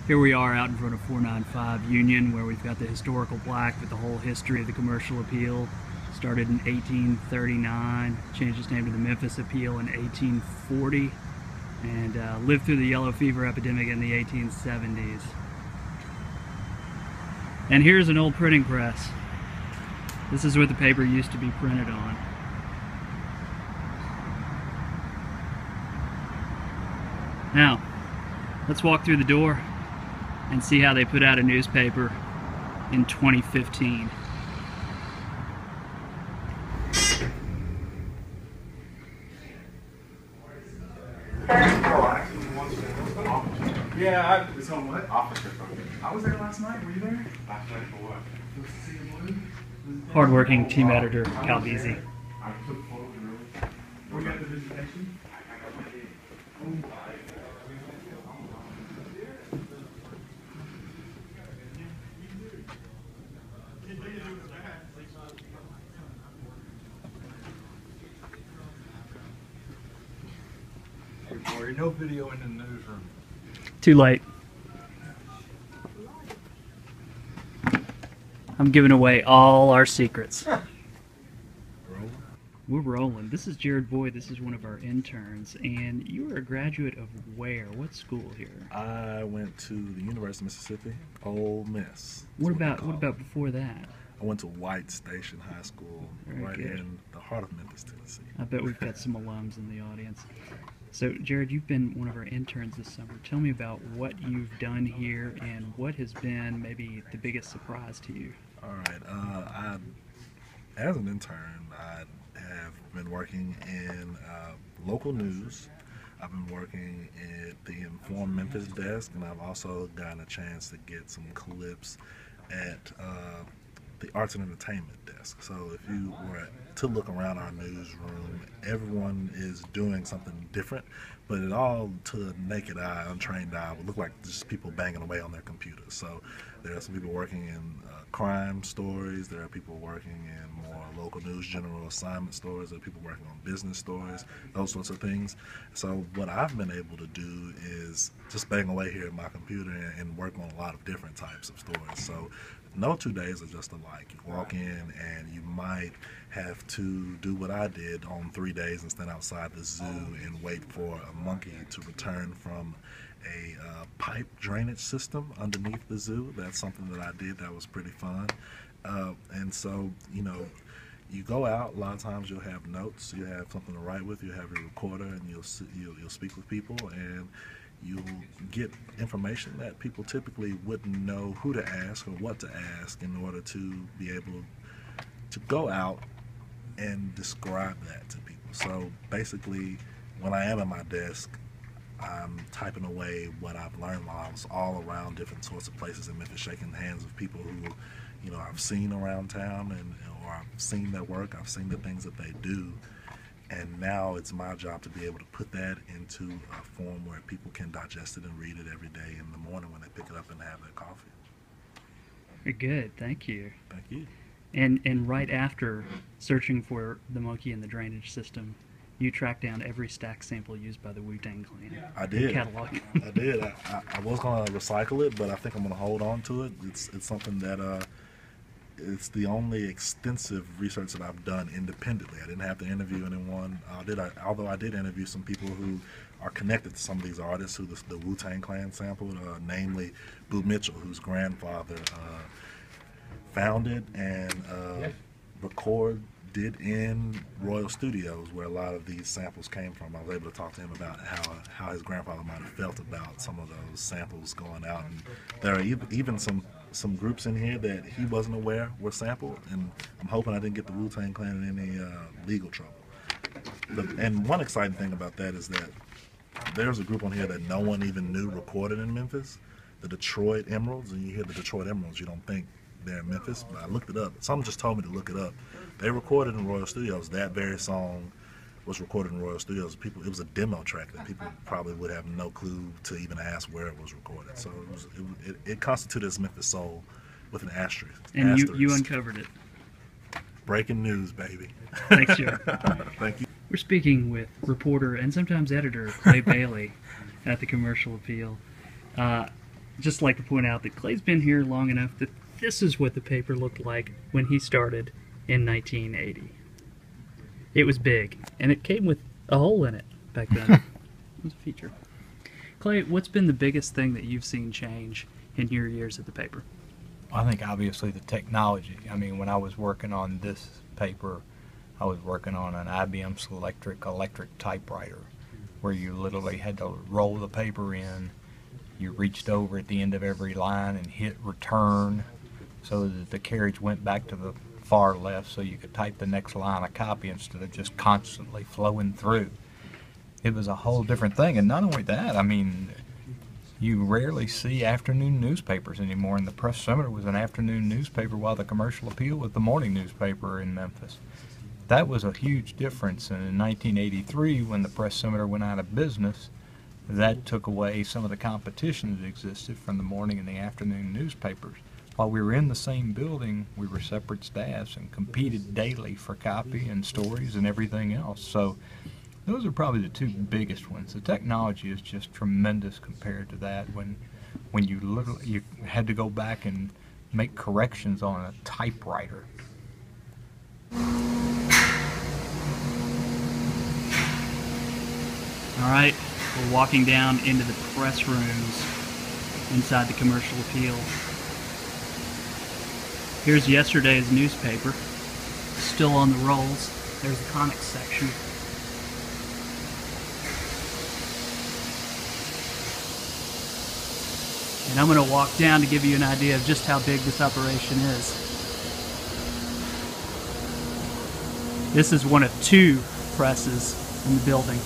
Here we are out in front of 495 Union, where we've got the historical plaque with the whole history of the commercial appeal. Started in 1839, changed its name to the Memphis Appeal in 1840, and lived through the yellow fever epidemic in the 1870s. And here's an old printing press. This is what the paper used to be printed on. Now, let's walk through the door and see how they put out a newspaper in 2015. Yeah, it's on what? Officer. I was there last night. Were you there? Last night for what? Hardworking team editor, Cal Beasy. I took photos early. Were you at the visitation? No video in the newsroom. Too late. I'm giving away all our secrets. We're rolling. This is Jared Boyd. This is one of our interns. And you are a graduate of where? What school here? I went to the University of Mississippi, Ole Miss. What about before that? I went to White Station High School, right in the heart of Memphis, Tennessee. I bet we've got some alums in the audience. So, Jared, you've been one of our interns this summer. Tell me about what you've done here and what has been maybe the biggest surprise to you. All right. As an intern, I have been working in local news. I've been working at the Inform Memphis desk, and I've also gotten a chance to get some clips at the Arts and Entertainment desk. So if you were to look around our newsroom, everyone is doing something different, but it all, to the naked eye, untrained eye, would look like just people banging away on their computers. So there are some people working in crime stories, there are people working in more local news, general assignment stories, there are people working on business stories, those sorts of things. So what I've been able to do is just bang away here at my computer and work on a lot of different types of stories. So no 2 days are just alike. You walk in and you might have to do what I did on 3 days and stand outside the zoo and wait for a monkey to return from a pipe drainage system underneath the zoo. That's something that I did that was pretty fun. And so, you know, you go out, a lot of times you'll have notes, you have something to write with, you have your recorder, and you'll speak with people, and you'll get information that people typically wouldn't know who to ask or what to ask in order to be able to go out and describe that to people. So basically, when I am at my desk, I'm typing away what I've learned while I was all around different sorts of places in Memphis, shaking the hands of people who, you know, I've seen around town, or I've seen their work, I've seen the things that they do. And now it's my job to be able to put that into a form where people can digest it and read it every day in the morning when they pick it up and have their coffee. Very good, thank you. Thank you. And right after searching for the monkey in the drainage system, you tracked down every stack sample used by the Wu-Tang Clan. I did. Catalog. I did. I was going to recycle it, but I think I'm going to hold on to it. It's something that it's the only extensive research that I've done independently. I didn't have to interview anyone. Although I did interview some people who are connected to some of these artists who the Wu-Tang Clan sampled, namely Boo Mitchell, whose grandfather founded and recorded in Royal Studios, where a lot of these samples came from. I was able to talk to him about how his grandfather might have felt about some of those samples going out. And there are even some groups in here that he wasn't aware were sampled, and I'm hoping I didn't get the Wu-Tang Clan in any legal trouble. And one exciting thing about that is that there's a group on here that no one even knew recorded in Memphis, the Detroit Emeralds. And you hear the Detroit Emeralds, you don't think they're in Memphis, but I looked it up. Someone just told me to look it up. They recorded in Royal Studios. That very song was recorded in Royal Studios. It was a demo track that people probably would have no clue to even ask where it was recorded. So it constituted as Memphis Soul with an asterisk. And you uncovered it. Breaking news, baby. Thanks, Joe. Thank you. We're speaking with reporter and sometimes editor Clay Bailey at the Commercial Appeal. just like to point out that Clay's been here long enough that this is what the paper looked like when he started in 1980. It was big, and it came with a hole in it back then. It was a feature. Clay, what's been the biggest thing that you've seen change in your years at the paper? I think obviously the technology. I mean, when I was working on this paper, I was working on an IBM Selectric electric typewriter where you literally had to roll the paper in. You reached over at the end of every line and hit return so that the carriage went back to the far left so you could type the next line of copy instead of just constantly flowing through. It was a whole different thing. And not only that, I mean, you rarely see afternoon newspapers anymore, and the Press-Summer was an afternoon newspaper while the Commercial Appeal was the morning newspaper in Memphis. That was a huge difference, and in 1983, when the Press-Summer went out of business, that took away some of the competition that existed from the morning and the afternoon newspapers. While we were in the same building, we were separate staffs and competed daily for copy and stories and everything else. So those are probably the two biggest ones. The technology is just tremendous compared to that. When you had to go back and make corrections on a typewriter. All right, we're walking down into the press rooms inside the Commercial Appeal. Here's yesterday's newspaper, still on the rolls. There's the comics section. And I'm going to walk down to give you an idea of just how big this operation is. This is one of two presses in the building.